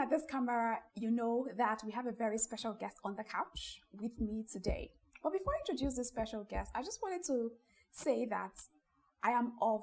at this camera, you know that we have a very special guest on the couch with me today. But before I introduce this special guest, I just wanted to say that I am of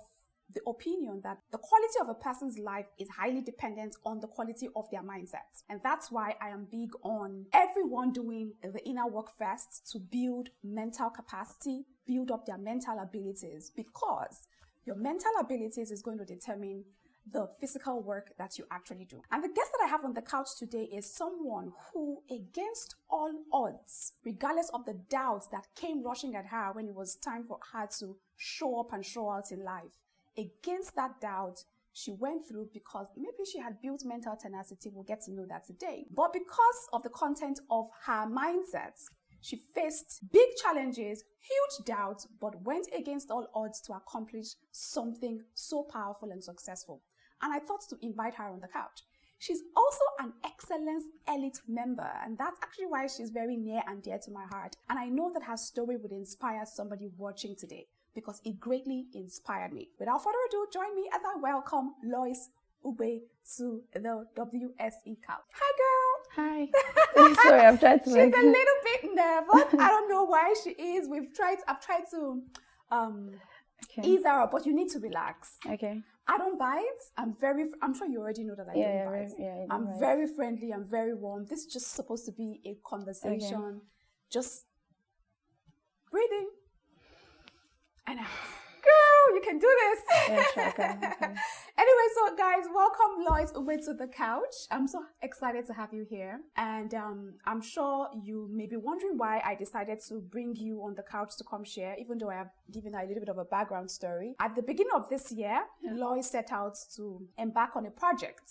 the opinion that the quality of a person's life is highly dependent on the quality of their mindset. And that's why I am big on everyone doing the inner work first to build mental capacity, build up their mental abilities, because your mental abilities is going to determine the physical work that you actually do. And the guest that I have on the couch today is someone who, against all odds, regardless of the doubts that came rushing at her when it was time for her to show up and show out in life, against that doubt, she went through because maybe she had built mental tenacity. We'll get to know that today. But because of the content of her mindset, she faced big challenges, huge doubts, but went against all odds to accomplish something so powerful and successful. And I thought to invite her on the couch. She's also an Excellence Elite member, and that's actually why she's very near and dear to my heart. And I know that her story would inspire somebody watching today, because it greatly inspired me. Without further ado, join me as I welcome Lois Ube to the WSE couch. Hi, girl. Hi. Sorry, I'm trying to. She's a little bit nervous. I don't know why she is. I've tried to ease her up, but you need to relax. Okay. I don't bite. I'm sure you already know that I don't bite. I'm very friendly. I'm very warm. This is just supposed to be a conversation. Okay. Just breathing. And out. Girl, you can do this. Yeah, sure, okay. Anyway, so guys, welcome Lois Ube to the couch. I'm so excited to have you here. And I'm sure you may be wondering why I decided to bring you on the couch to come share, even though I have given her a little bit of a background story. At the beginning of this year, Lois set out to embark on a project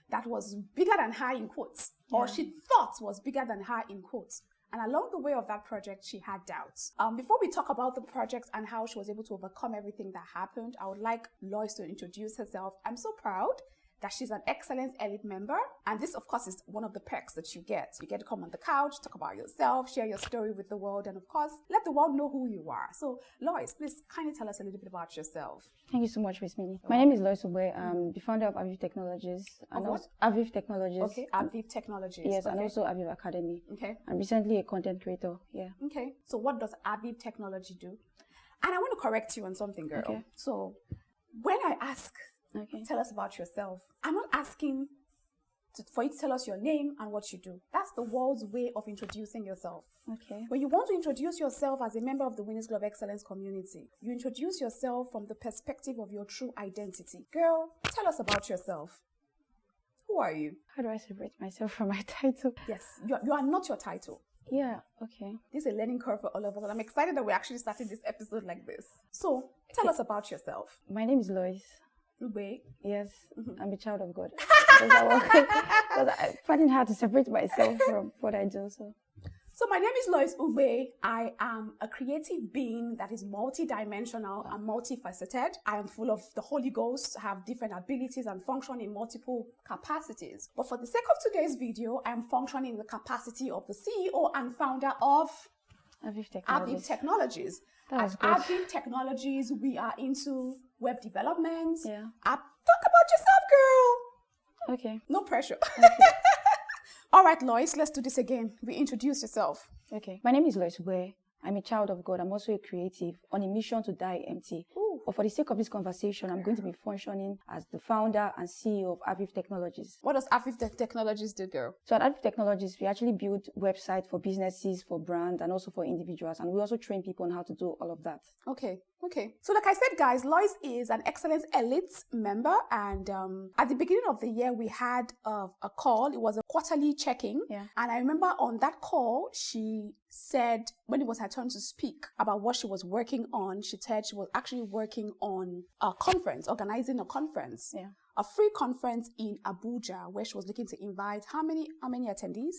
that was bigger than her in quotes, or she thought was bigger than her in quotes. And along the way of that project, she had doubts. Before we talk about the project and how she was able to overcome everything that happened, I would like Lois to introduce herself. I'm so proud that she's an Excellence Elite member. And this, of course, is one of the perks that you get. You get to come on the couch, talk about yourself, share your story with the world, and of course, let the world know who you are. So, Lois, please kindly tell us a little bit about yourself. Thank you so much, Miss Winnie. My name is Lois Ube. I'm the founder of Aviv Technologies. And also Aviv Technologies. Okay, Aviv Technologies. Yes, and also Aviv Academy. Okay. I'm recently a content creator. Yeah. Okay. So what does Aviv Technology do? And I want to correct you on something, girl. Okay. So when I ask, tell us about yourself, I'm not asking for you to tell us your name and what you do. That's the world's way of introducing yourself. Okay. When you want to introduce yourself as a member of the Winnie's Glove Excellence community, you introduce yourself from the perspective of your true identity. Girl, tell us about yourself. Who are you? How do I separate myself from my title? Yes, you are not your title. Yeah, okay. This is a learning curve for all of us, and I'm excited that we're actually starting this episode like this. So, tell us about yourself. My name is Lois Ube. Yes, I'm a child of God. Because I find it hard to separate myself from what I do. So my name is Lois Ube. I am a creative being that is multidimensional and multifaceted. I am full of the Holy Ghost, have different abilities and function in multiple capacities. But for the sake of today's video, I am functioning in the capacity of the CEO and founder of Aviv Technologies. At Aviv Technologies, we are into web development. Yeah. Talk about yourself, girl. Okay. No pressure. Okay. All right, Lois, let's do this again. Reintroduce yourself. Okay. My name is Lois Ube. I'm a child of God. I'm also a creative on a mission to die empty. Ooh. But for the sake of this conversation, I'm going to be functioning as the founder and CEO of Aviv Technologies. What does Aviv Technologies do, girl? So at Aviv Technologies, we actually build websites for businesses, for brands, and also for individuals. And we also train people on how to do all of that. Okay. So like I said, guys, Lois is an Excellence Elite member. And at the beginning of the year, we had a call. It was a quarterly check-in. Yeah. And I remember on that call, she said, when it was her turn to speak about what she was working on, she said she was actually working on a conference, organizing a conference. Yeah. A free conference in Abuja, where she was looking to invite how many attendees?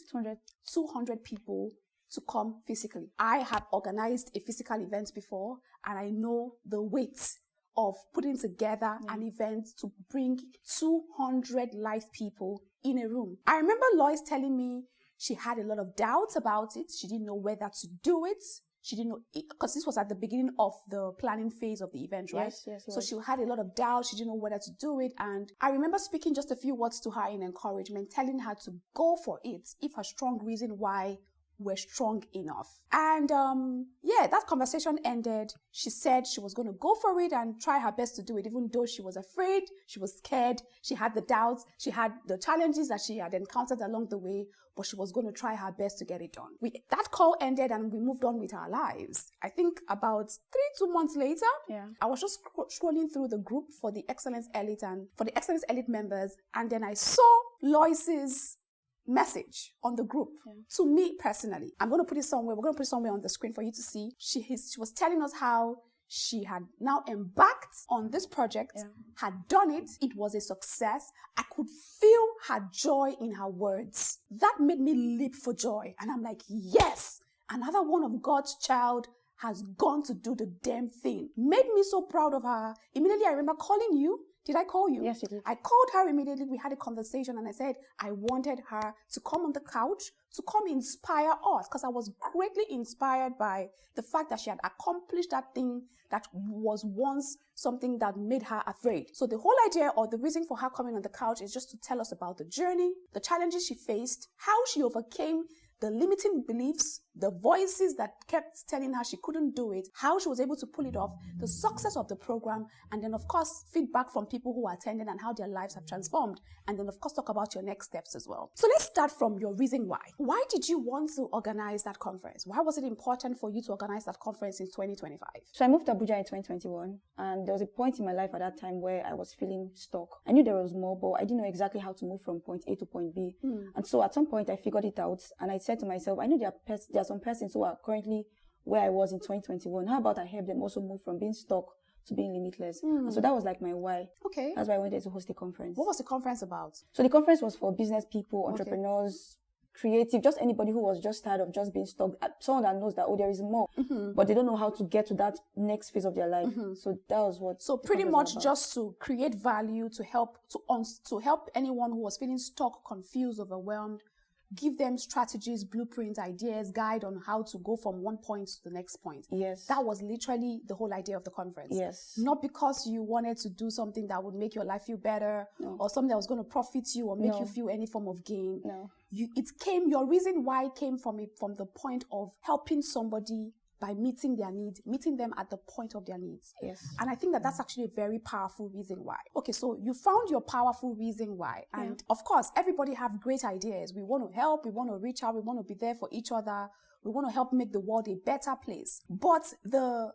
200 people to come physically. I have organized a physical event before, and I know the weight of putting together an event to bring 200 live people in a room. I remember Lois telling me she had a lot of doubts about it. She didn't know whether to do it. She didn't know, because this was at the beginning of the planning phase of the event, right? Yes. So she had a lot of doubt. She didn't know whether to do it. And I remember speaking just a few words to her in encouragement, telling her to go for it if her strong reason why were strong enough. And that conversation ended. She said she was going to go for it and try her best to do it, even though she was afraid, she was scared, she had the doubts, she had the challenges that she had encountered along the way, but she was going to try her best to get it done. That call ended and we moved on with our lives. I think about 2 months later, I was just scrolling through the group for the Excellence Elite and for the Excellence Elite members, and then I saw Lois's message on the group to me personally. I'm going to put it somewhere. We're going to put it somewhere on the screen for you to see. She was telling us how she had now embarked on this project, had done it. It was a success. I could feel her joy in her words. That made me leap for joy. And I'm like, yes, another one of God's child has gone to do the damn thing. Made me so proud of her. Immediately, I remember calling you. Did I call you? Yes, you did. I called her immediately. We had a conversation and I said I wanted her to come on the couch, to come inspire us, because I was greatly inspired by the fact that she had accomplished that thing that was once something that made her afraid. So the whole idea or the reason for her coming on the couch is just to tell us about the journey, the challenges she faced, how she overcame the limiting beliefs, the voices that kept telling her she couldn't do it, how she was able to pull it off, the success of the program, and then of course feedback from people who attended and how their lives have transformed, and then of course talk about your next steps as well. So let's start from your reason why. Why did you want to organize that conference? Why was it important for you to organize that conference in 2025? So I moved to Abuja in 2021, and there was a point in my life at that time where I was feeling stuck. I knew there was more, but I didn't know exactly how to move from point A to point B. And so at some point I figured it out, and I said to myself, I know there are some persons who are currently where I was in 2021. How about I help them also move from being stuck to being limitless? And so that was like my why. Okay. That's why I wanted to host a conference. What was the conference about? So the conference was for business people, entrepreneurs, creative, just anybody who was just tired of just being stuck. Someone that knows that, there is more, but they don't know how to get to that next phase of their life. So that was what. So pretty much just to create value, to help anyone who was feeling stuck, confused, overwhelmed, give them strategies, blueprints, ideas, guide on how to go from one point to the next point. Yes. That was literally the whole idea of the conference. Yes. Not because you wanted to do something that would make your life feel better or something that was going to profit you or make you feel any form of gain. No. Your reason why came from the point of helping somebody by meeting their needs, meeting them at the point of their needs. Yes. And I think that that's actually a very powerful reason why. Okay, so you found your powerful reason why. And of course, everybody have great ideas. We want to help, we want to reach out, we want to be there for each other. We want to help make the world a better place. But the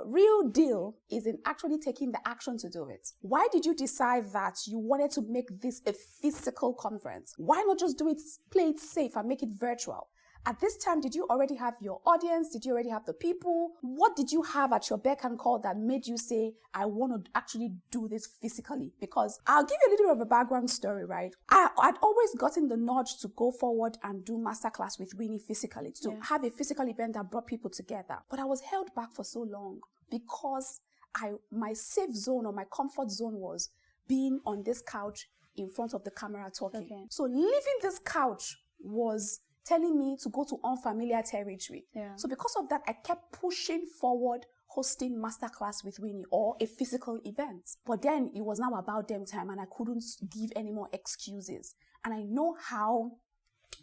real deal is in actually taking the action to do it. Why did you decide that you wanted to make this a physical conference? Why not just play it safe and make it virtual? At this time, did you already have your audience? Did you already have the people? What did you have at your beck and call that made you say, I want to actually do this physically? Because I'll give you a little bit of a background story, right? I'd always gotten the nudge to go forward and do masterclass with Winnie physically, to have a physical event that brought people together. But I was held back for so long because my safe zone or my comfort zone was being on this couch in front of the camera talking. Okay. So leaving this couch was telling me to go to unfamiliar territory. Yeah. So because of that, I kept pushing forward hosting masterclass with Winnie or a physical event. But then it was now about them time and I couldn't give any more excuses. And I know how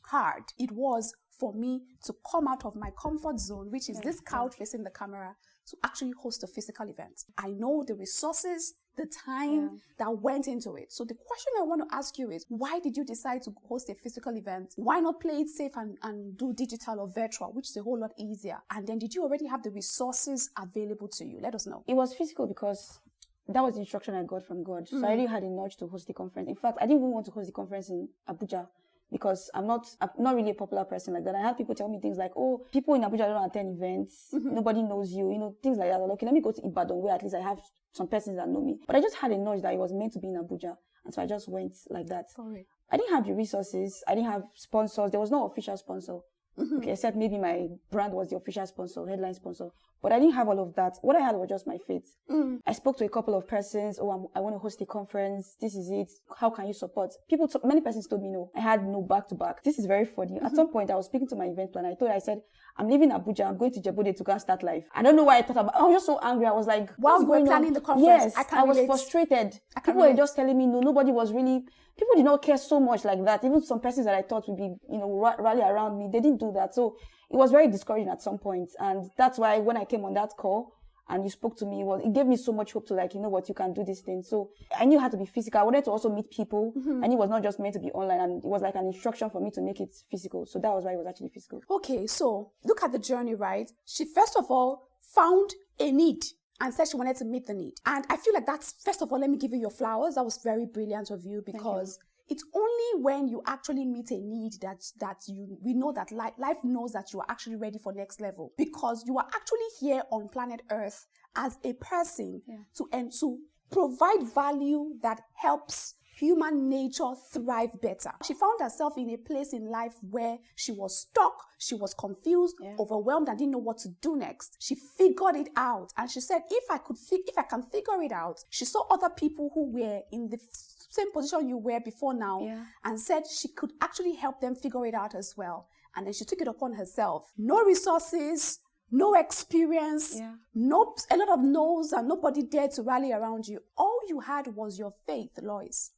hard it was for me to come out of my comfort zone, which is this couch facing the camera, to actually host a physical event. I know the resources, the time that went into it. So the question I want to ask you is, why did you decide to host a physical event? Why not play it safe and do digital or virtual, which is a whole lot easier? And then did you already have the resources available to you? Let us know. It was physical because that was the instruction I got from God. So I really had a nudge to host the conference. In fact, I didn't even want to host the conference in Abuja, because I'm not really a popular person like that. I had people tell me things like, oh, people in Abuja don't attend events. Nobody knows you, things like that. Okay, let me go to Ibadan where at least I have some persons that know me. But I just had a nudge that it was meant to be in Abuja. And so I just went like that. Sorry. I didn't have the resources. I didn't have sponsors. There was no official sponsor. Okay, except maybe my brand was the official sponsor, headline sponsor. But I didn't have all of that. What I had was just my faith. I spoke to a couple of persons. Oh, I want to host a conference. This is it. How can you support? Many persons told me no. I had no back to back. This is very funny. At some point, I was speaking to my event planner. I said, I'm leaving Abuja. I'm going to Djibouti to go and start life. I don't know why I thought about. I was just so angry. I was like, while you were planning the conference, yes, I was frustrated. People were just telling me no. Nobody was really. People did not care so much like that. Even some persons that I thought would be, rally around me, they didn't do that. So it was very discouraging at some point. And that's why when I came on that call and you spoke to me, it gave me so much hope to like, you know what, you can do this thing. So I knew how to be physical. I wanted to also meet people. I knew it was not just meant to be online, and it was like an instruction for me to make it physical. So that was why it was actually physical. Okay, so look at the journey, right? She first of all found a need and said she wanted to meet the need. And I feel like that's, first of all, let me give you your flowers. That was very brilliant of you, because it's only when you actually meet a need we know that life knows that you are actually ready for next level, because you are actually here on planet Earth as a person to provide value that helps human nature thrive better. She found herself in a place in life where she was stuck, she was confused, overwhelmed, and didn't know what to do next. She figured it out, and she said, if I can figure it out, she saw other people who were in the same position you were before now, and said she could actually help them figure it out as well. And then she took it upon herself. No resources, no experience, a lot of no's, and nobody dared to rally around you. All you had was your faith, Lois.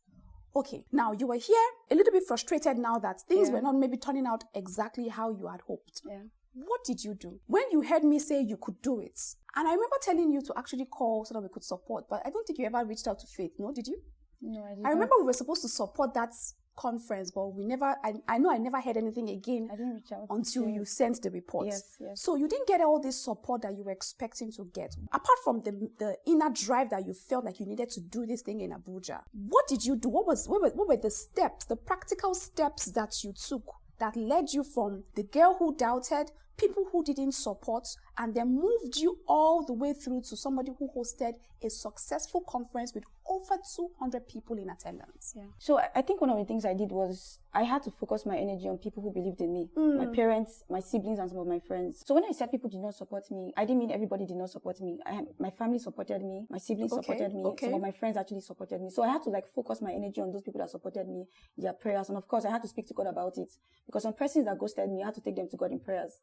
Okay, now you were here a little bit frustrated now that things were not maybe turning out exactly how you had hoped. What did you do? When you heard me say you could do it, and I remember telling you to actually call so that we could support, but I don't think you ever reached out to Faith, no? Did you? No, I didn't. I remember we were supposed to support that conference, but we never, I know I never heard anything again. I didn't reach out until you sent the report. Yes. So you didn't get all this support that you were expecting to get. Apart from the inner drive that you felt like you needed to do this thing in Abuja, what did you do? What were the steps, the practical steps that you took that led you from the girl who doubted, people who didn't support, and then moved you all the way through to somebody who hosted a successful conference with over 200 people in attendance? So I think one of the things I did was I had to focus my energy on people who believed in me. My parents, my siblings, and some of my friends. So when I said people did not support me, I didn't mean everybody did not support me. My family supported me. My siblings supported me. Some of my friends actually supported me. So I had to like focus my energy on those people that supported me, their prayers. And of course, I had to speak to God about it. Because some persons that ghosted me, I had to take them to God in prayers.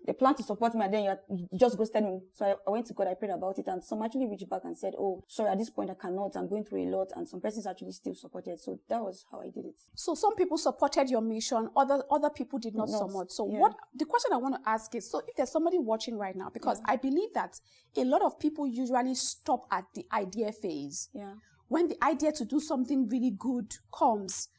They planned to support me, and then you just ghosted me. So I went to God, I prayed about it, and some actually reached back and said, oh, sorry, at this point I cannot, I'm going through a lot, and some persons actually still supported. So that was how I did it. So some people supported your mission, other people did not support. So the question I want to ask is, so if there's somebody watching right now, because I believe that a lot of people usually stop at the idea phase. When the idea to do something really good comes,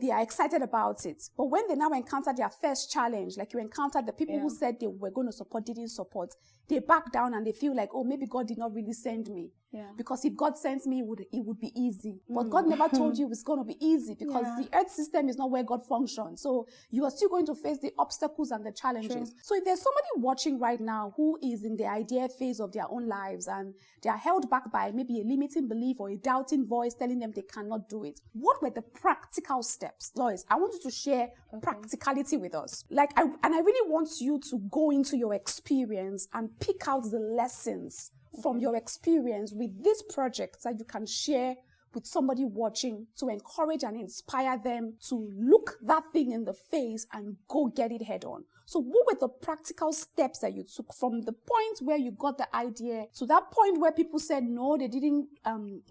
they are excited about it. But when they now encounter their first challenge, like you encountered the people who said they were going to support, didn't support, they back down and they feel like, maybe God did not really send me. Because if God sends me, it would be easy. But God never told you it's going to be easy, because the earth system is not where God functions. So you are still going to face the obstacles and the challenges. So if there's somebody watching right now who is in the idea phase of their own lives and they are held back by maybe a limiting belief or a doubting voice telling them they cannot do it, what were the practical steps? Lois, I want you to share practicality with us. I really want you to go into your experience and pick out the lessons from your experience with this project that you can share with somebody watching to encourage and inspire them to look that thing in the face and go get it head on. So what were the practical steps that you took from the point where you got the idea to that point where people said no, they didn't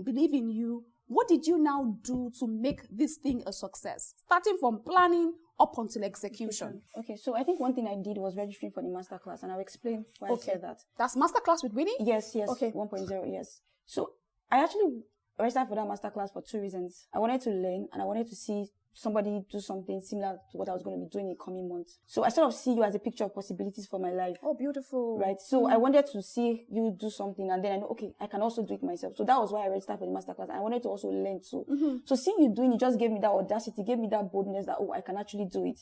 believe in you? What did you now do to make this thing a success? Starting from planning up until execution. Okay, so I think one thing I did was registering for the masterclass, and I'll explain why I said that. That's masterclass with Winnie? Yes. Okay. 1.0, yes. So I actually registered for that masterclass for 2 reasons. I wanted to learn, and I wanted to see somebody do something similar to what I was going to be doing in the coming months. So I sort of see you as a picture of possibilities for my life. Oh, beautiful. Right. So I wanted to see you do something, and then I know, okay, I can also do it myself. So that was why I registered for the masterclass. I wanted to also learn too. So seeing you doing it just gave me that audacity, gave me that boldness that, I can actually do it.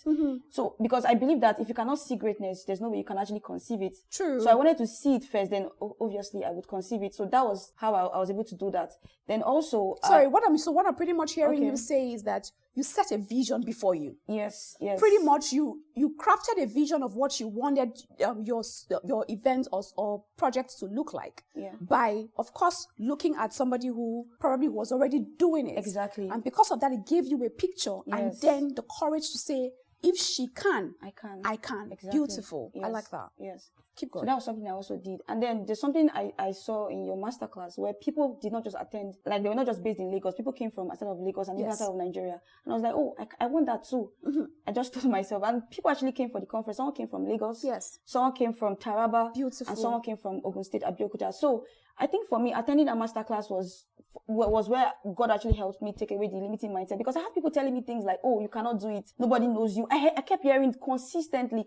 So because I believe that if you cannot see greatness, there's no way you can actually conceive it. True. So I wanted to see it first, then obviously I would conceive it. So that was how I was able to do that. Then also... what I'm pretty much hearing you say is that you set a vision before you. Yes. Pretty much you crafted a vision of what you wanted your event or project to look like. By, of course, looking at somebody who probably was already doing it. Exactly. And because of that, it gave you a picture and then the courage to say, if she can, I can. Exactly. Beautiful. Yes. I like that. Yes. Keep going. So that was something I also did. And then there's something I saw in your masterclass where people did not just attend, like they were not just based in Lagos. People came from outside of Lagos and even outside of Nigeria. And I was like, oh, I want that too. I just told myself. And people actually came for the conference. Someone came from Lagos. Yes. Someone came from Taraba. Beautiful. And someone came from Ogun State, Abeokuta. So I think for me, attending that masterclass was where God actually helped me take away the limiting mindset, because I had people telling me things like, oh, you cannot do it. Nobody knows you. I kept hearing consistently,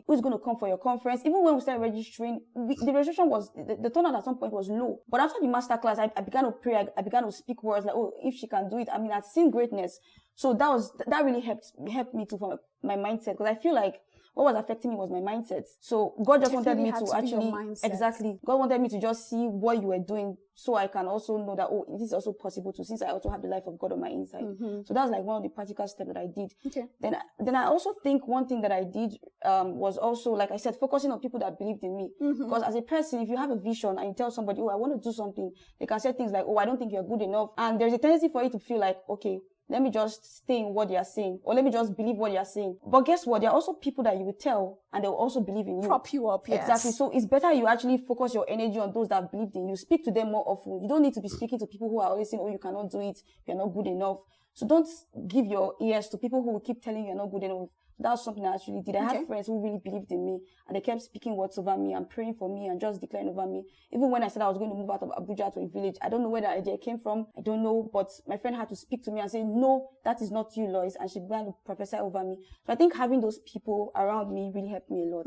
who's going to come for your conference? Even when we started registering, the registration was, the turnout at some point was low. But after the masterclass, I began to pray. I began to speak words like, oh, if she can do it. I mean, I've seen greatness. So that really helped me to for my mindset, because I feel like what was affecting me was my mindset. So God just wanted me to actually, exactly, God wanted me to just see what you were doing, so I can also know that, oh, this is also possible too, since I also have the life of God on my inside. So that was like one of the practical steps that I did. Okay. Then I also think one thing that I did was also, like I said, focusing on people that believed in me. Because as a person, if you have a vision and you tell somebody, oh, I want to do something, they can say things like, oh, I don't think you're good enough. And there's a tendency for you to feel like, okay, let me just stay in what they are saying, or let me just believe what they are saying. But guess what? There are also people that you will tell and they'll also believe in you. Prop you up, yes. Exactly. So it's better you actually focus your energy on those that have believed in you. Speak to them more often. You don't need to be speaking to people who are always saying, oh, you cannot do it, you're not good enough. So don't give your ears to people who will keep telling you you're not good enough. That was something I actually did. I had friends who really believed in me, and they kept speaking words over me and praying for me and just declaring over me. Even when I said I was going to move out of Abuja to a village, I don't know where that idea came from. I don't know, but my friend had to speak to me and say, no, that is not you, Lois. And she began to prophesy over me. So I think having those people around me really helped me a lot.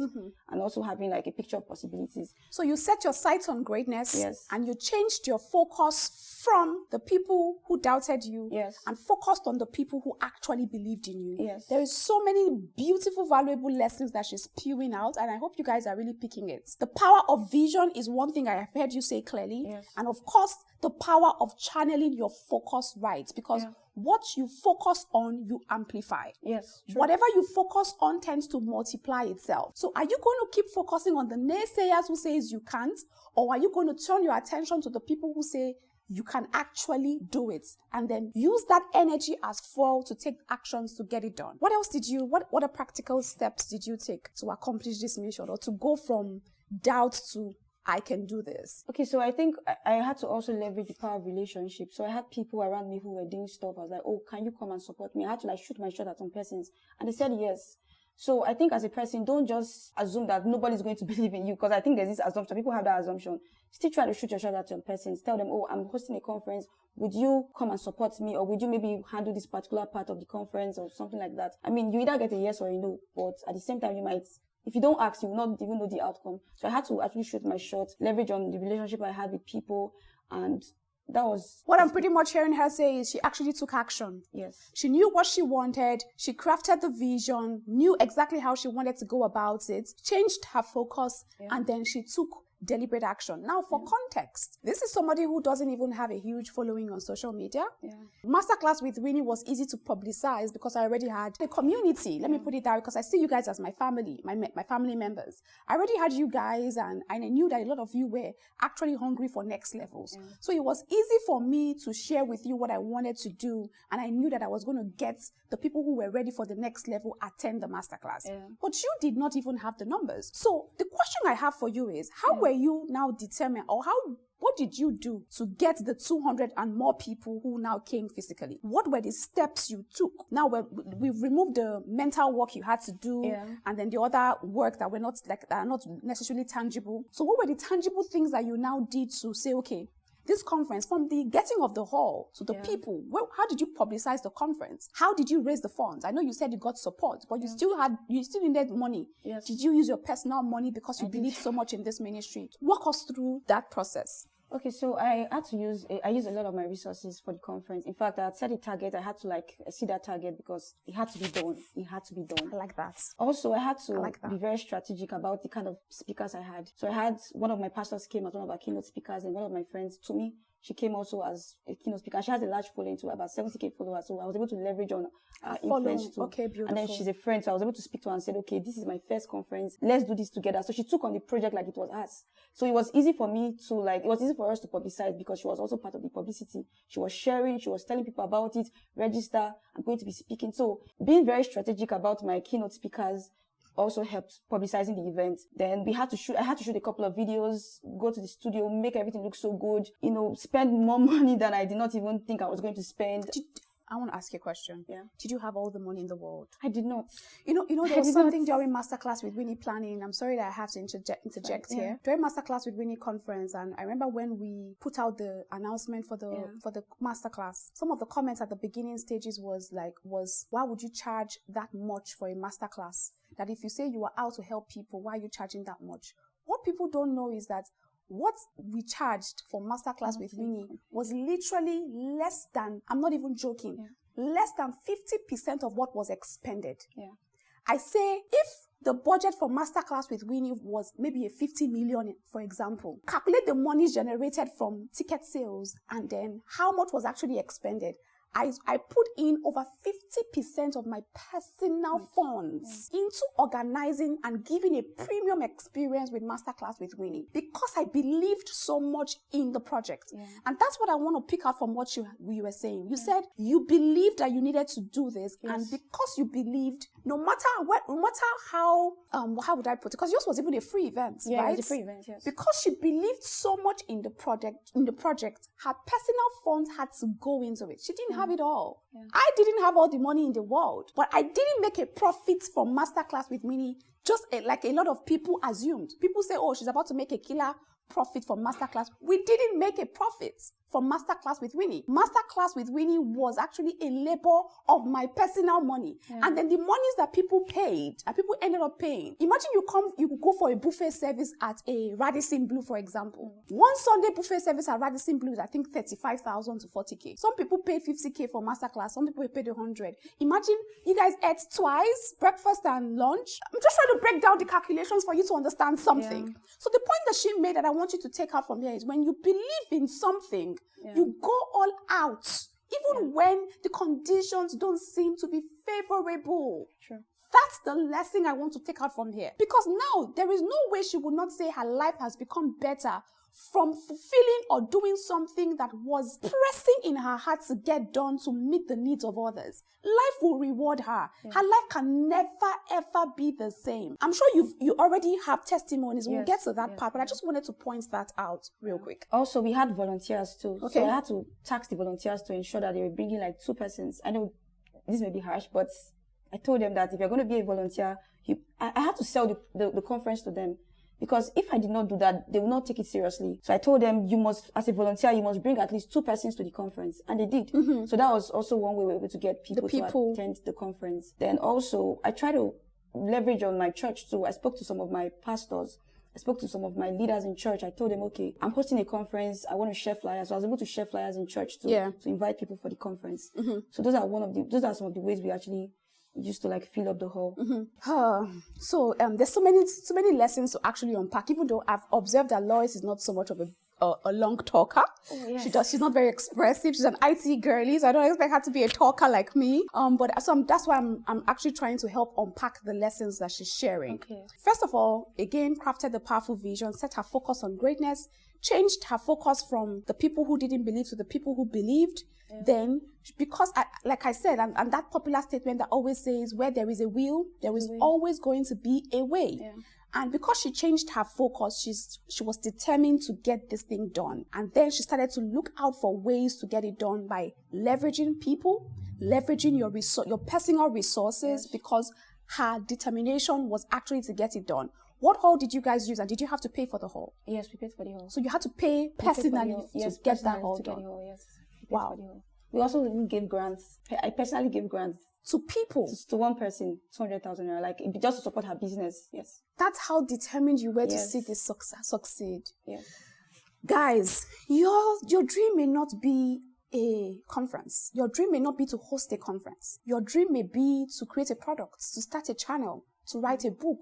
And also having like a picture of possibilities. So you set your sights on greatness. Yes. And you changed your focus from the people who doubted you. Yes. And focused on the people who actually believed in you. Yes. There is so many beautiful, valuable lessons that she's spewing out, and I hope you guys are really picking it. The power of vision is one thing I have heard you say clearly. Yes. And of course, the power of channeling your focus right, because what you focus on, you amplify. Yes. True. Whatever you focus on tends to multiply itself. So are you going to keep focusing on the naysayers who says you can't, or are you going to turn your attention to the people who say you can actually do it, and then use that energy as fuel to take actions to get it done? What else what other practical steps did you take to accomplish this mission, or to go from doubt to I can do this? Okay, so I think I had to also leverage the power of relationships. So I had people around me who were doing stuff. I was like, oh, can you come and support me? I had to like shoot my shot at some persons, and they said yes. So I think as a person, don't just assume that nobody's going to believe in you, because I think there's this assumption. People have that assumption. Still try to shoot your shot at your persons. Tell them, oh, I'm hosting a conference. Would you come and support me? Or would you maybe handle this particular part of the conference or something like that? I mean, you either get a yes or a no, but at the same time, you might, if you don't ask, you will not even know the outcome. So I had to actually shoot my shot, leverage on the relationship I had with people, and that was... What I'm pretty much hearing her say is she actually took action. Yes. She knew what she wanted. She crafted the vision, knew exactly how she wanted to go about it, changed her focus, and then she took deliberate action. Now, for context, this is somebody who doesn't even have a huge following on social media. Masterclass with Winnie was easy to publicize because I already had a community. Let me put it that way, because I see you guys as my family, my family members. I already had you guys, and I knew that a lot of you were actually hungry for next levels. So it was easy for me to share with you what I wanted to do, and I knew that I was going to get the people who were ready for the next level attend the masterclass. But you did not even have the numbers. So the question I have for you is, how were you now determined, or what did you do to get the 200 and more people who now came physically? What were the steps you took? Now we've removed the mental work you had to do, and then the other work that are not necessarily tangible. So what were the tangible things that you now did to say, okay, this conference, from the getting of the hall to the people, how did you publicize the conference? How did you raise the funds? I know you said you got support, but you still needed money. Yes. Did you use your personal money because you believe so much in this ministry? Walk us through that process. Okay, so I used a lot of my resources for the conference. In fact, I had set a target. I had to see that target because it had to be done. It had to be done. I like that. Also, I had to be very strategic about the kind of speakers I had. So I had one of my pastors came as one of our keynote speakers, and one of my friends, to me, she came also as a keynote speaker. She has a large following too, about 70K followers. So I was able to leverage on influence too. Okay, beautiful. And then she's a friend, so I was able to speak to her and said, okay, this is my first conference. Let's do this together. So she took on the project like it was hers. So it was easy for me to it was easy for us to publicize because she was also part of the publicity. She was sharing, she was telling people about it, register, I'm going to be speaking. So being very strategic about my keynote speakers also helped publicizing the event. Then I had to shoot a couple of videos, go to the studio, make everything look so good, spend more money than I did not even think I was going to spend. I want to ask you a question. Yeah. Did you have all the money in the world? I did not. There was something during masterclass with Winnie planning. I'm sorry that I have to interject here. During masterclass with Winnie conference, and I remember when we put out the announcement for the masterclass, some of the comments at the beginning stages was why would you charge that much for a masterclass? That if you say you are out to help people, why are you charging that much? What people don't know is that what we charged for masterclass with Winnie was literally less than, I'm not even joking, less than 50% of what was expended. Yeah. I say if the budget for masterclass with Winnie was maybe a 50 million, for example, calculate the monies generated from ticket sales and then how much was actually expended. I put in over 50% of my personal funds into organizing and giving a premium experience with Masterclass with Winnie because I believed so much in the project. Yeah. And that's what I want to pick out from what you were saying. You said you believed that you needed to do this, and because you believed, no matter how would I put it? Because yours was even a free event, right? It was a free event, yes. Because she believed so much in the project, her personal funds had to go into it. She didn't have it all. Yeah. I didn't have all the money in the world, but I didn't make a profit from Masterclass with Winnie, just like a lot of people assumed. People say, oh, she's about to make a killer profit from Masterclass. We didn't make a profit from Masterclass with Winnie. Masterclass with Winnie was actually a labor of my personal money. Yeah. And then the monies that people paid, and people ended up paying. Imagine you go for a buffet service at a Radisson Blu, for example. One Sunday buffet service at Radisson Blu is, I think, 35,000 to 40K. Some people paid 50K for Masterclass. Some people paid 100. Imagine you guys ate twice, breakfast and lunch. I'm just trying to break down the calculations for you to understand something. Yeah. So the point that she made that I want you to take out from here is when you believe in something, you go all out, even when the conditions don't seem to be favorable. Sure. That's the lesson I want to take out from here. Because now, there is no way she would not say her life has become better from fulfilling or doing something that was pressing in her heart to get done to meet the needs of others. Life will reward her. Yeah. Her life can never, ever be the same. I'm sure you already have testimonies. We'll get to that part, but I just wanted to point that out real quick. Also, we had volunteers too. Okay. So I had to tax the volunteers to ensure that they were bringing like 2 persons. I know this may be harsh, but I told them that if you're going to be a volunteer, I had to sell the conference to them. Because if I did not do that, they will not take it seriously. So I told them, as a volunteer, you must bring at least 2 persons to the conference. And they did. Mm-hmm. So that was also one way we were able to get people to attend the conference. Then also, I try to leverage on my church too. I spoke to some of my pastors. I spoke to some of my leaders in church. I told them, okay, I'm hosting a conference. I want to share flyers. So I was able to share flyers in church too. Yeah. To invite people for the conference. Mm-hmm. So those are some of the ways we actually used to like fill up the hall. Mm-hmm. So there's so many lessons to actually unpack, even though I've observed that Lois is not so much of a long talker. Oh, yes. She's not very expressive. She's an IT girly, so I don't expect her to be a talker like me. But that's why I'm actually trying to help unpack the lessons that she's sharing. Okay. First of all, again, crafted the powerful vision, set her focus on greatness, changed her focus from the people who didn't believe to the people who believed. Yeah. Then, because, like I said, and that popular statement that always says, where there is a will, there is always going to be a way. Yeah. And because she changed her focus, she was determined to get this thing done. And then she started to look out for ways to get it done by leveraging people, leveraging your personal resources, because her determination was actually to get it done. What hall did you guys use, and did you have to pay for the hall? Yes, we paid for the hall. So you had to pay personally to get that hall done? Yes. Wow. We also even gave grants. I personally gave grants. To people? To one person, 200,000 naira, like just to support her business. Yes. That's how determined you were to see this succeed. Yes. Guys, your dream may not be a conference. Your dream may not be to host a conference. Your dream may be to create a product, to start a channel, to write a book,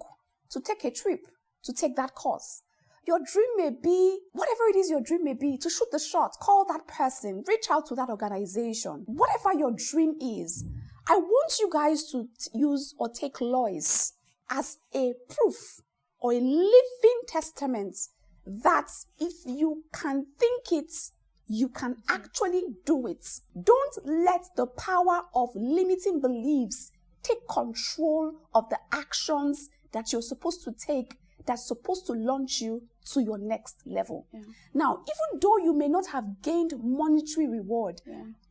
to take a trip, to take that course. Your dream may be, whatever it is your dream may be, to shoot the shot, call that person, reach out to that organization. Whatever your dream is, I want you guys to use or take Lois as a proof or a living testament that if you can think it, you can actually do it. Don't let the power of limiting beliefs take control of the actions that you're supposed to take, that's supposed to launch you to your next level. Yeah. Now, even though you may not have gained monetary reward,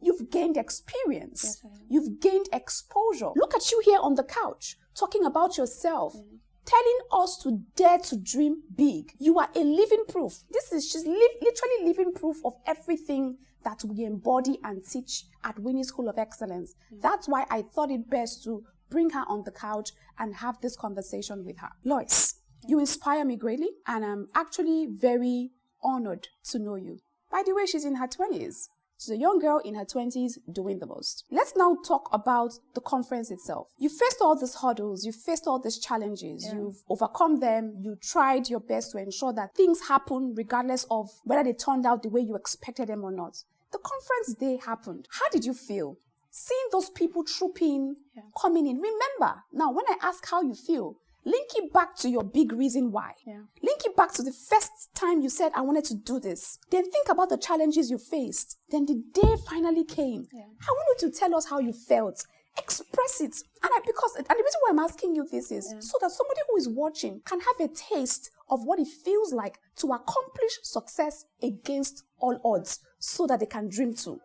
you've gained experience. Yes, you've gained exposure. Look at you here on the couch, talking about yourself, telling us to dare to dream big. You are a living proof. She's literally living proof of everything that we embody and teach at Winnie School of Excellence. That's why I thought it best to bring her on the couch and have this conversation with her. Lois, you inspire me greatly, and I'm actually very honored to know you. By the way, she's in her 20s. She's a young girl in her 20s doing the most. Let's now talk about the conference itself. You faced all these hurdles, you faced all these challenges, you've overcome them, you tried your best to ensure that things happen regardless of whether they turned out the way you expected them or not. The conference day happened. How did you feel? Seeing those people trooping, coming in. Remember, now when I ask how you feel, link it back to your big reason why. Link it back to the first time you said, I wanted to do this. Then think about the challenges you faced. Then the day finally came. I want you to tell us how you felt. Express it. And the reason why I'm asking you this is so that somebody who is watching can have a taste of what it feels like to accomplish success against all odds so that they can dream too.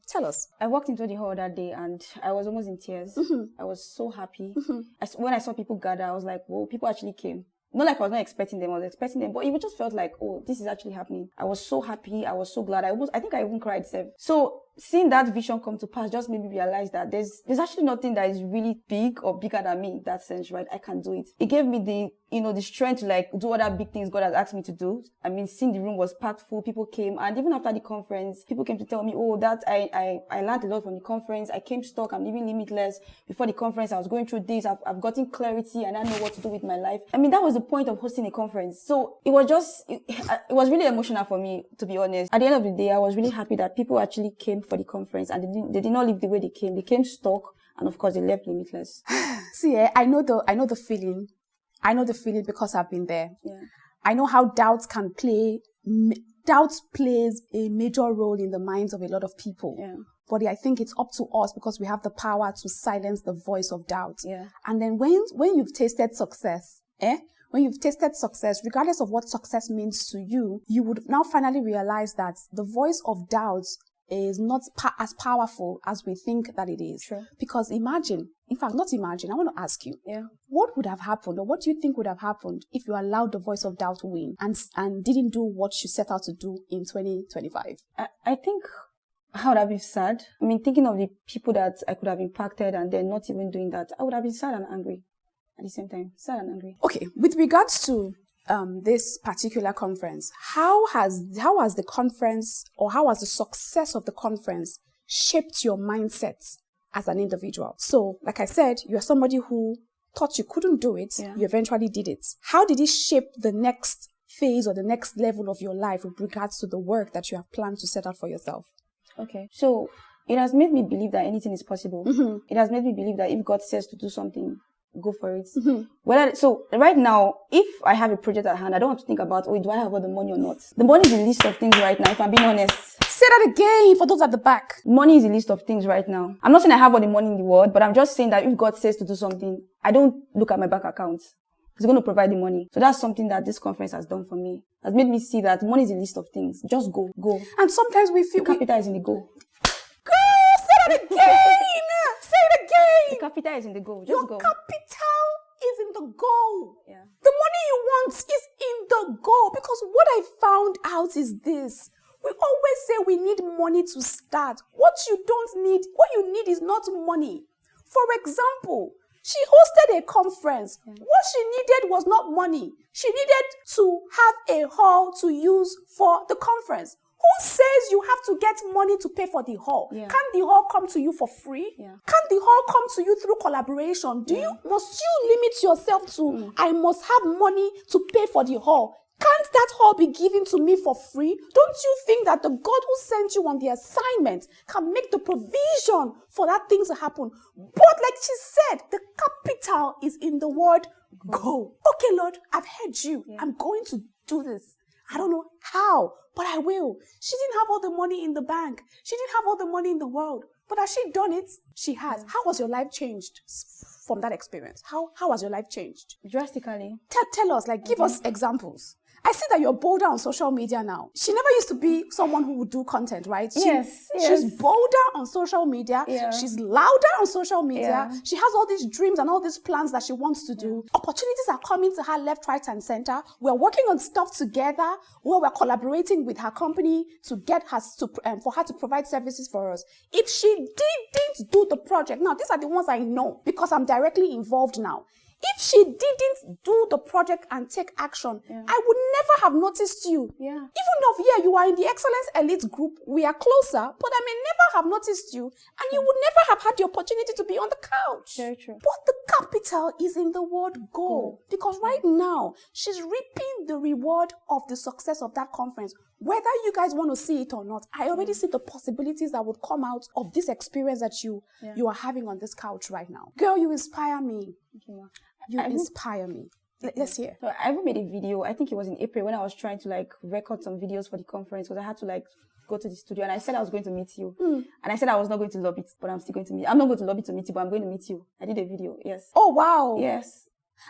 Tell us. I walked into the hall that day and I was almost in tears. I was so happy. When I saw people gather, I was like, whoa, people actually came. Not like I was not expecting them, I was expecting them, but it just felt like, oh, this is actually happening. I was so happy, I was so glad. I think I even cried. So seeing that vision come to pass just made me realize that there's actually nothing that is really big or bigger than me in that sense, right? I can do it. It gave me the strength to like do other big things God has asked me to do. I mean, seeing the room was packed full, people came, and even after the conference, people came to tell me, oh, that I learned a lot from the conference. I came stuck, I'm living limitless. Before the conference, I was going through this, I've gotten clarity and I know what to do with my life. I mean, that was the point of hosting a conference. So it was really emotional for me, to be honest. At the end of the day, I was really happy that people actually came for the conference and they did not leave the way they came. They came stuck, and of course they left limitless. See, I know the feeling. I know the feeling because I've been there. I know how doubt plays a major role in the minds of a lot of people. But I think it's up to us because we have the power to silence the voice of doubt. And then when you've tasted success, when you've tasted success, regardless of what success means to you, you would now finally realize that the voice of doubt is not as powerful as we think that it is. Sure. Because imagine, in fact, not imagine, I want to ask you, what would have happened, or what do you think would have happened if you allowed the voice of doubt to win and didn't do what you set out to do in 2025? I think, how would I be sad? I mean, thinking of the people that I could have impacted and then not even doing that, I would have been sad and angry at the same time. Sad and angry. Okay, with regards to this particular conference, how has the conference, or how has the success of the conference shaped your mindset as an individual? So, like I said, you're somebody who thought you couldn't do it, you eventually did it. How did it shape the next phase or the next level of your life with regards to the work that you have planned to set out for yourself? Okay, so it has made me believe that anything is possible. It has made me believe that if God says to do something, go for it. So right now, if I have a project at hand, I don't want to think about, do I have all the money or not? The money is the list of things right now, if I'm being honest. Say that again for those at the back. Money is the list of things right now. I'm not saying I have all the money in the world, but I'm just saying that if God says to do something, I don't look at my bank account. He's going to provide the money. So that's something that this conference has done for me. It has made me see that money is a list of things. Just go. And sometimes we feel... The capital is in the go. Girl, say that again! Say it again! The capital is in the go. Just Your go. capital is in the goal. Yeah. The money you want is in the goal. Because what I found out is this. We always say we need money to start. What you need is not money. For example, she hosted a conference. What she needed was not money. She needed to have a hall to use for the conference. Who says you have to get money to pay for the hall? Can't the hall come to you for free? Can't the hall come to you through collaboration? Must you limit yourself to, I must have money to pay for the hall? Can't that all be given to me for free? Don't you think that the God who sent you on the assignment can make the provision for that thing to happen? But like she said, the capital is in the word go. Okay, Lord, I've heard you. Yeah. I'm going to do this. I don't know how, but I will. She didn't have all the money in the bank. She didn't have all the money in the world. But has she done it? She has. How has your life changed from that experience? How has your life changed? Drastically. Tell us, like, give us examples. I see that you're bolder on social media now. She never used to be someone who would do content, right? Yes. She's bolder on social media. Yeah. She's louder on social media. Yeah. She has all these dreams and all these plans that she wants to do. Opportunities are coming to her left, right, and center. We're working on stuff together where we're collaborating with her company to get her for her to provide services for us. If she didn't do the project, now these are the ones I know because I'm directly involved now. If she didn't do the project and take action, I would never have noticed you. Yeah. Even though, you are in the Excellence Elite group, we are closer, but I may never have noticed you, and you would never have had the opportunity to be on the couch. Very true. But the capital is in the word go. Because right now, she's reaping the reward of the success of that conference. Whether you guys want to see it or not, I already see the possibilities that would come out of this experience that you are having on this couch right now. Girl, you inspire me. You inspire me. Let's hear. So I even made a video. I think it was in April when I was trying to record some videos for the conference because I had to go to the studio, and I said I was going to meet you. And I said I was not going to lobby, but I'm still going to meet you. I'm not going to lobby to meet you, but I'm going to meet you. I did a video. Yes. Oh, wow. Yes.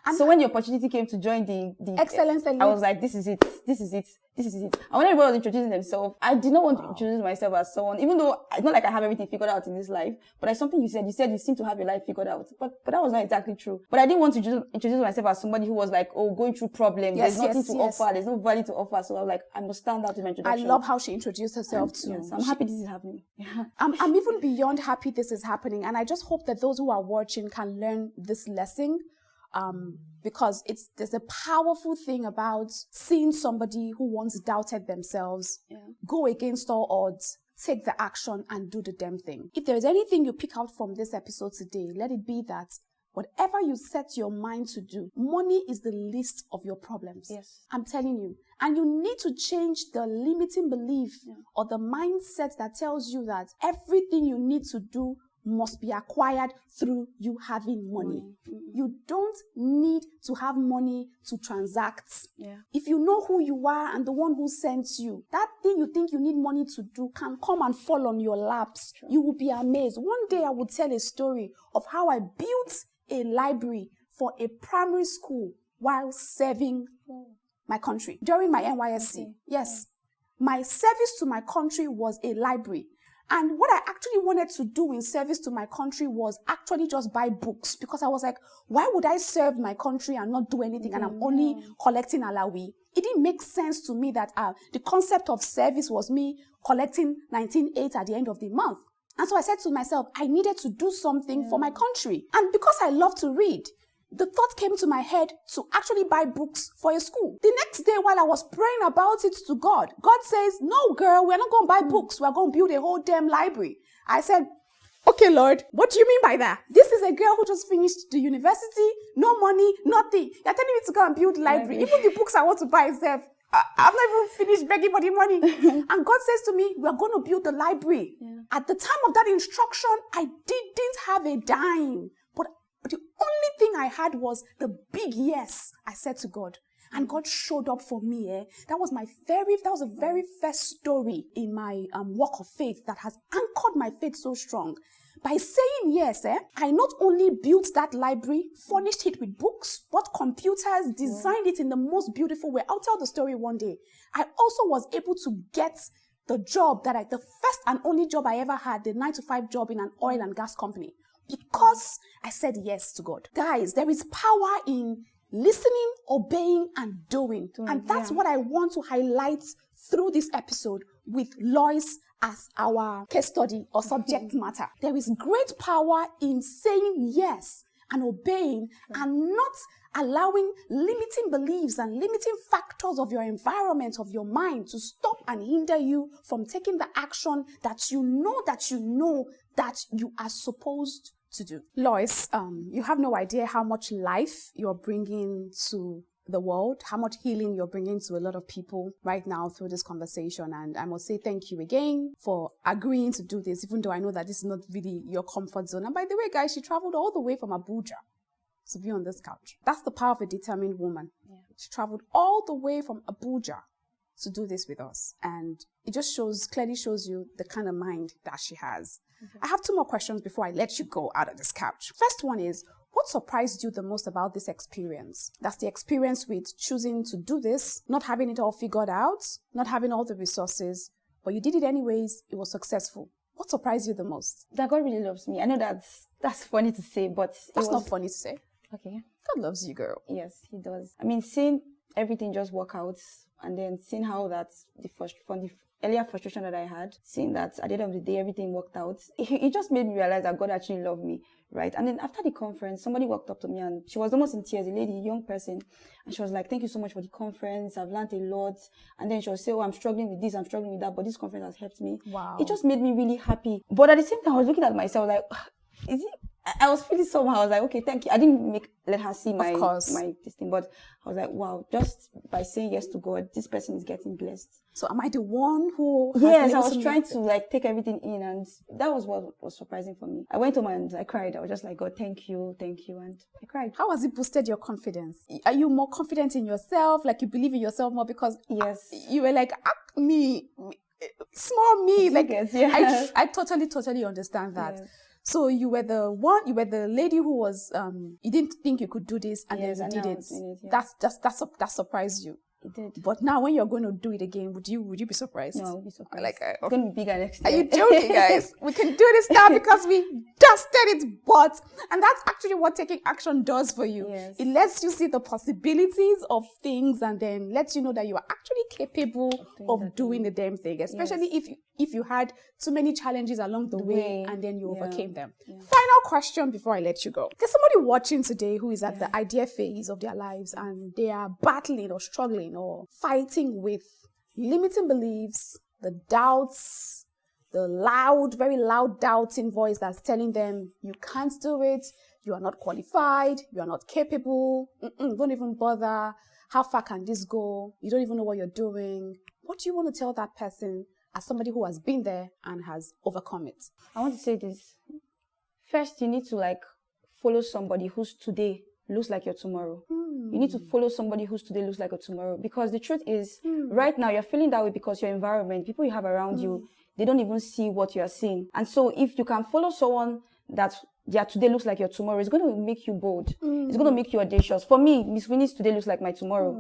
And so when the opportunity came to join the Excellence Elite, I was like, this is it. And when everybody was introducing themselves, I did not want to introduce myself as someone, even though it's not like I have everything figured out in this life, but it's something you said you seem to have your life figured out. But that was not exactly true. But I didn't want to introduce myself as somebody who was like, going through problems. There's nothing to offer. There's no value to offer. So I was like, I must stand out in my introduction. I love how she introduced herself too. Yes, I'm happy this is happening. Yeah. I'm even beyond happy this is happening. And I just hope that those who are watching can learn this lesson. Because there's a powerful thing about seeing somebody who once doubted themselves go against all odds, take the action and do the damn thing. If there is anything you pick out from this episode today, let it be that whatever you set your mind to do, money is the least of your problems. Yes. I'm telling you. And you need to change the limiting belief or the mindset that tells you that everything you need to do must be acquired through you having money. You don't need to have money to transact. If you know who you are and the one who sent you, that thing you think you need money to do can come and fall on your laps. You will be amazed. One day I will tell a story of how I built a library for a primary school while serving my country during my NYSC. Yes, my service to my country was a library. And what I actually wanted to do in service to my country was actually just buy books, because I was like, why would I serve my country and not do anything and I'm only collecting alawi? It didn't make sense to me that the concept of service was me collecting 19.8 at the end of the month. And so I said to myself, I needed to do something for my country. And because I love to read, the thought came to my head to actually buy books for a school. The next day, while I was praying about it to God, God says, no, girl, we're not going to buy books. We're going to build a whole damn library. I said, okay, Lord, what do you mean by that? This is a girl who just finished the university, no money, nothing. You're telling me to go and build a library. Even the books I want to buy itself, I've not even finished begging for the money. And God says to me, we're going to build a library. At the time of that instruction, I didn't have a dime. But the only thing I had was the big yes I said to God. And God showed up for me. That was the very first story in my walk of faith that has anchored my faith so strong. By saying yes, I not only built that library, furnished it with books, bought computers, designed it in the most beautiful way. I'll tell the story one day. I also was able to get the job the first and only job I ever had, the 9-to-5 job in an oil and gas company. Because I said yes to God. Guys, there is power in listening, obeying, and doing. And that's what I want to highlight through this episode with Lois as our case study or subject matter. There is great power in saying yes and obeying and not allowing limiting beliefs and limiting factors of your environment, of your mind, to stop and hinder you from taking the action that you know that you are supposed to do. Lois, you have no idea how much life you're bringing to the world, how much healing you're bringing to a lot of people right now through this conversation. And I must say thank you again for agreeing to do this, even though I know that this is not really your comfort zone. And by the way, guys, she traveled all the way from Abuja to be on this couch. That's the power of a determined woman. Yeah. She traveled all the way from Abuja to do this with us. And it just clearly shows you the kind of mind that she has. I have 2 more questions before I let you go out of this couch. First one is, what surprised you the most about this experience? That's the experience with choosing to do this, not having it all figured out, not having all the resources, but you did it anyways. It was successful. What surprised you the most? That God really loves me. I know that's funny to say, but that's not funny to say. Okay. God loves you, girl. Yes, he does. I mean, seeing everything just work out, and then seeing how that's from the earlier frustration that I had, seeing that at the end of the day, everything worked out, it just made me realize that God actually loved me, right? And then after the conference, somebody walked up to me and she was almost in tears, a lady, a young person, and she was like, thank you so much for the conference. I've learned a lot. And then she would say, oh, I'm struggling with this, I'm struggling with that, but this conference has helped me. Wow. It just made me really happy. But at the same time, I was looking at myself like, is it? I was feeling somehow. I was like, okay, thank you. I didn't let her see my this thing, but I was like, wow, just by saying yes to God, this person is getting blessed. So am I the one who? Yes, I was trying to like take everything in, and that was what was surprising for me. I went home and I cried. I was just like, God, thank you, and I cried. How has it boosted your confidence? Are you more confident in yourself? Like you believe in yourself more because yes, you were like, small me. Like yes. I totally understand that. Yes. So you were the lady who was, you didn't think you could do this and then you did it. Yeah. That surprised you. It did. But now when you're going to do it again, would you be surprised? No, I would be surprised. Like, it's going to be bigger next year. Are you joking, guys? We can do this now because we dusted it, and that's actually what taking action does for you. Yes. It lets you see the possibilities of things and then lets you know that you are actually capable of doing the damn thing, especially if you had too many challenges along the way and then you overcame them. Yeah. Final question before I let you go. There's somebody watching today who is at the idea phase of their lives and they are battling or struggling or fighting with limiting beliefs, the doubts, the very loud doubting voice that's telling them you can't do it, you are not qualified, you are not capable, don't even bother, how far can this go, you don't even know what you're doing. What do you want to tell that person as somebody who has been there and has overcome it? I want to say this. First, you need to follow somebody who's today looks like your tomorrow. You need to follow somebody who's today looks like your tomorrow. Because the truth is, right now, you're feeling that way because your environment, people you have around you, they don't even see what you are seeing. And so if you can follow someone that today looks like your tomorrow, it's going to make you bold. It's going to make you audacious. For me, Miss Winnie's today looks like my tomorrow.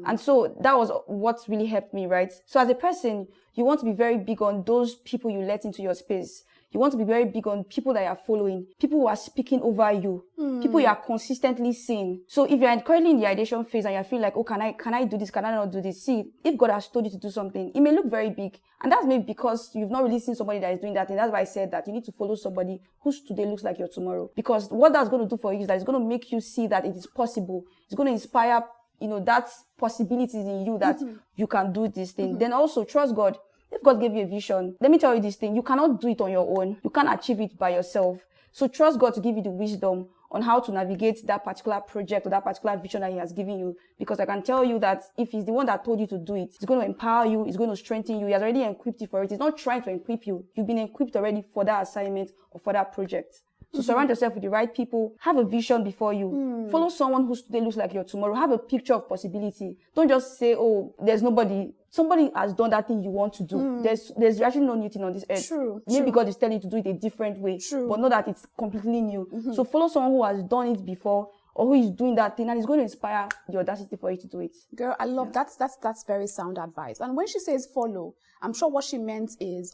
And so that was what really helped me, right? So as a person, you want to be very big on those people you let into your space. You want to be very big on people that you are following, people who are speaking over you, people you are consistently seeing. So if you're currently in the ideation phase and you feel like, oh, can I do this? Can I not do this? See, if God has told you to do something, it may look very big. And that's maybe because you've not really seen somebody that is doing that. And that's why I said that you need to follow somebody whose today looks like your tomorrow. Because what that's going to do for you is that it's going to make you see that it is possible. It's going to inspire, that possibilities in you that you can do this thing. Then also trust God. If God gave you a vision, let me tell you this thing, you cannot do it on your own. You can't achieve it by yourself. So trust God to give you the wisdom on how to navigate that particular project or that particular vision that He has given you. Because I can tell you that if He's the one that told you to do it, He's going to empower you, He's going to strengthen you. He has already equipped you for it. He's not trying to equip you. You've been equipped already for that assignment or for that project. So surround yourself with the right people. Have a vision before you. Follow someone who today looks like your tomorrow. Have a picture of possibility. Don't just say, oh, there's nobody. Somebody has done that thing you want to do. There's actually no new thing on this earth. Maybe God is telling you to do it a different way. But not that it's completely new. So follow someone who has done it before or who is doing that thing and it's going to inspire the audacity for you to do it. Girl, I love that's very sound advice. And when she says follow, I'm sure what she means is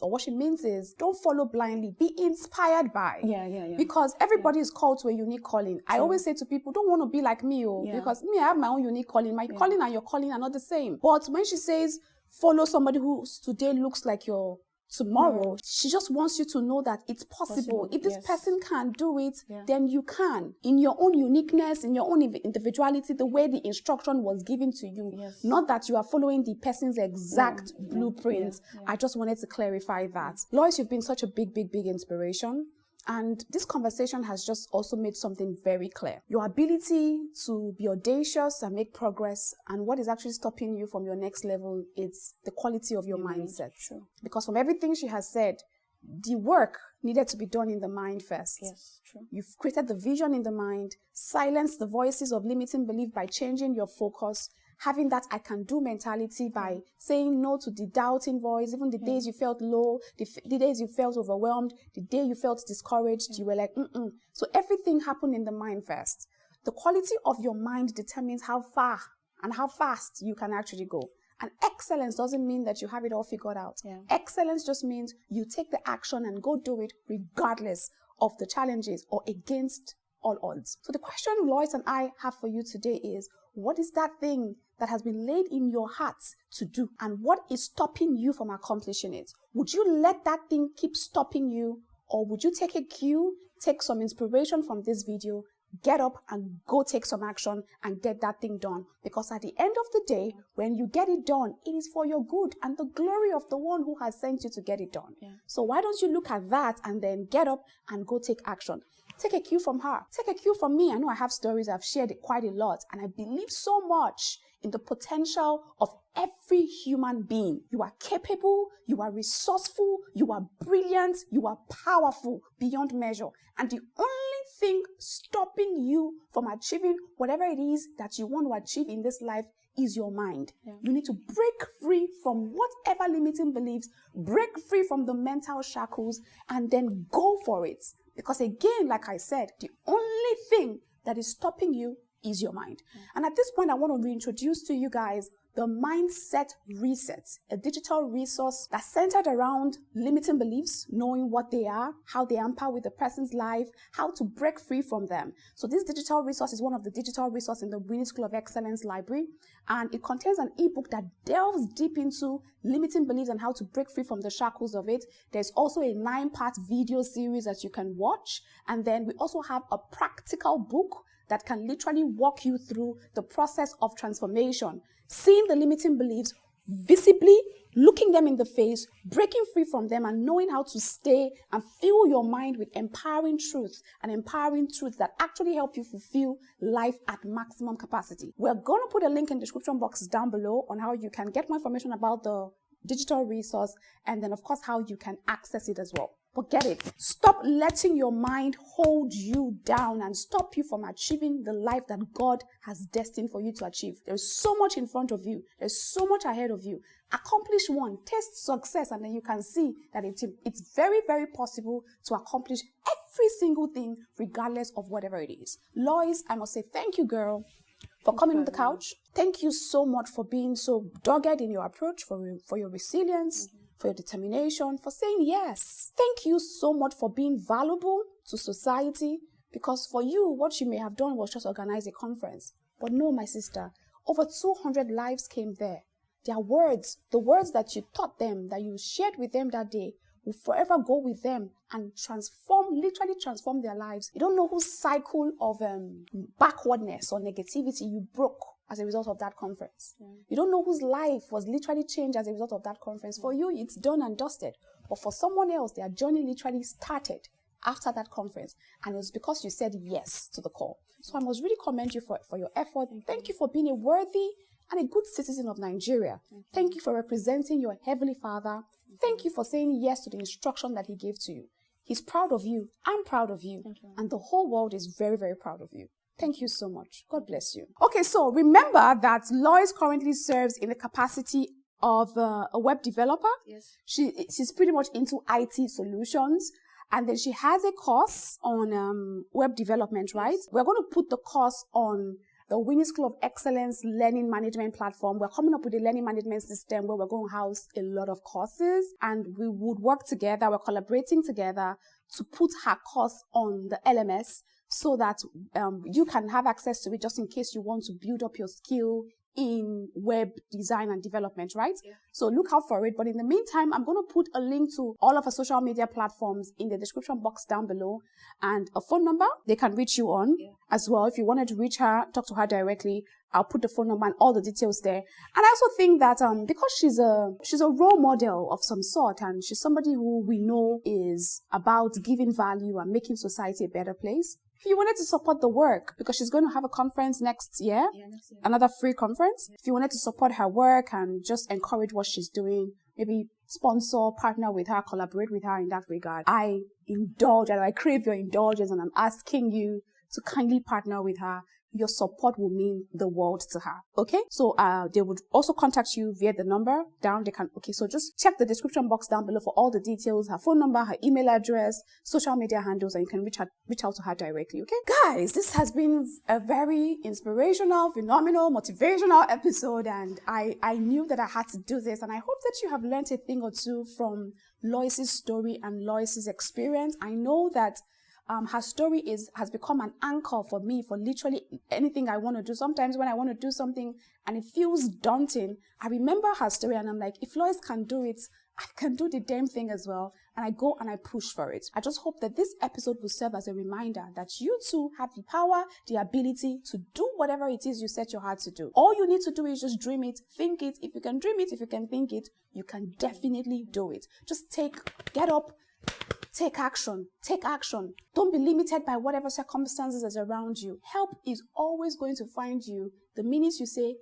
don't follow blindly, be inspired by. Yeah. Because everybody is called to a unique calling. I always say to people, don't want to be like me, because me, I have my own unique calling. My calling and your calling are not the same. But when she says follow somebody who today looks like your tomorrow, she just wants you to know that it's possible. If this person can do it, then you can. In your own uniqueness, in your own individuality, the way the instruction was given to you. Not that you are following the person's exact blueprint. I just wanted to clarify that. Lois, you've been such a big inspiration. And this conversation has just also made something very clear. Your ability to be audacious and make progress, and what is actually stopping you from your next level, is the quality of your mindset. True. Because from everything she has said, the work needed to be done in the mind first. Yes, true. You've created the vision in the mind, silenced the voices of limiting belief by changing your focus, having that I can do mentality by saying no to the doubting voice, even the days you felt low, the days you felt overwhelmed, the day you felt discouraged, you were like, So everything happened in the mind first. The quality of your mind determines how far and how fast you can actually go. And excellence doesn't mean that you have it all figured out. Yeah. Excellence just means you take the action and go do it regardless of the challenges or against all odds. So the question Lois and I have for you today is, what is that thing that has been laid in your hearts to do? And what is stopping you from accomplishing it? Would you let that thing keep stopping you? Or would you take a cue, take some inspiration from this video, get up and go take some action and get that thing done? Because at the end of the day, when you get it done, it is for your good and the glory of the one who has sent you to get it done. Yeah. So why don't you look at that and then get up and go take action? Take a cue from her. Take a cue from me. I know I have stories. I've shared it quite a lot. And I believe so much in the potential of every human being. You are capable. You are resourceful. You are brilliant. You are powerful beyond measure. And the only thing stopping you from achieving whatever it is that you want to achieve in this life is your mind. Yeah. You need to break free from whatever limiting beliefs, break free from the mental shackles, and then go for it. Because again, like I said, the only thing that is stopping you is your mind. And at this point, I want to reintroduce to you guys the Mindset Reset, a digital resource that's centered around limiting beliefs, knowing what they are, how they hamper with the person's life, how to break free from them. So this digital resource is one of the digital resources in the Winnie School of Excellence library, and it contains an ebook that delves deep into limiting beliefs and how to break free from the shackles of it. There's also a 9-part video series that you can watch, and then we also have a practical book that can literally walk you through the process of transformation, seeing the limiting beliefs visibly, looking them in the face, breaking free from them, and knowing how to stay and fill your mind with empowering truths that actually help you fulfill life at maximum capacity. We're going to put a link in the description box down below on how you can get more information about the digital resource, and then of course how you can access it as well. But get it. Stop letting your mind hold you down and stop you from achieving the life that God has destined for you to achieve. There's so much in front of you. There's so much ahead of you. Accomplish one, taste success, and then you can see that it's very, very possible to accomplish every single thing regardless of whatever it is. Lois, I must say thank you, girl, for coming on the couch. Thank you so much for being so dogged in your approach, for your resilience, for your determination, for saying yes. Thank you so much for being valuable to society, because for you, what you may have done was just organize a conference. But no, my sister, over 200 lives came there. Their words, the words that you taught them, that you shared with them that day, will forever go with them and literally transform their lives. You don't know whose cycle of backwardness or negativity you broke as a result of that conference. You don't know whose life was literally changed as a result of that conference. For you, it's done and dusted. But for someone else, their journey literally started after that conference. And it was because you said yes to the call. So I must really commend you for your effort. Thank you for being a worthy and a good citizen of Nigeria. Thank you for representing your Heavenly Father. Thank you for saying yes to the instruction that He gave to you. He's proud of you. I'm proud of you. And the whole world is very, very proud of you. Thank you so much. God bless you. Okay, so remember that Lois currently serves in the capacity of a web developer. Yes. She's pretty much into IT solutions. And then she has a course on web development, right? Yes. We're going to put the course on the Winnie School of Excellence Learning Management Platform. We're coming up with a learning management system where we're going to house a lot of courses, and we would work together. We're collaborating together to put her course on the LMS so that you can have access to it just in case you want to build up your skill in web design and development, right? Yeah. So look out for it. But in the meantime, I'm going to put a link to all of our social media platforms in the description box down below, and a phone number they can reach you on as well. If you wanted to reach her, talk to her directly, I'll put the phone number and all the details there. And I also think that because she's a role model of some sort, and she's somebody who we know is about giving value and making society a better place. If you wanted to support the work, because she's going to have a conference next year, another free conference. If you wanted to support her work and just encourage what she's doing, maybe sponsor, partner with her, collaborate with her in that regard, I indulge and I crave your indulgence, and I'm asking you to kindly partner with her. Your support will mean the world to her. Okay? So they would also contact you via the number down. So just check the description box down below for all the details, her phone number, her email address, social media handles, and you can reach out to her directly. Okay? Guys, this has been a very inspirational, phenomenal, motivational episode, and I knew that I had to do this, and I hope that you have learned a thing or two from Lois's story and Lois's experience. I know that her story has become an anchor for me for literally anything I want to do. Sometimes when I want to do something and it feels daunting, I remember her story and I'm like, if Lois can do it, I can do the damn thing as well. And I go and I push for it. I just hope that this episode will serve as a reminder that you too have the power, the ability to do whatever it is you set your heart to do. All you need to do is just dream it, think it. If you can dream it, if you can think it, you can definitely do it. Just get up, take action. Take action. Don't be limited by whatever circumstances is around you. Help is always going to find you the minute you say,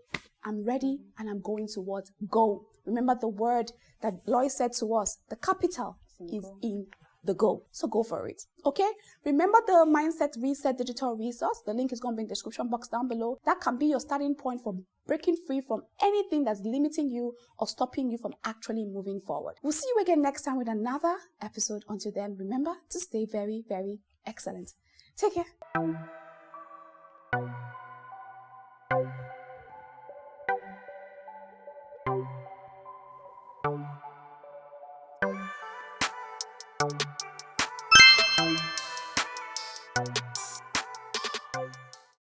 I'm ready and I'm going to what? Go. Remember the word that Lois said to us, the capital is in the go. So go for it. Okay? Remember the Mindset Reset digital resource. The link is going to be in the description box down below. That can be your starting point for breaking free from anything that's limiting you or stopping you from actually moving forward. We'll see you again next time with another episode. Until then, remember to stay very, very excellent. Take care. Thank you.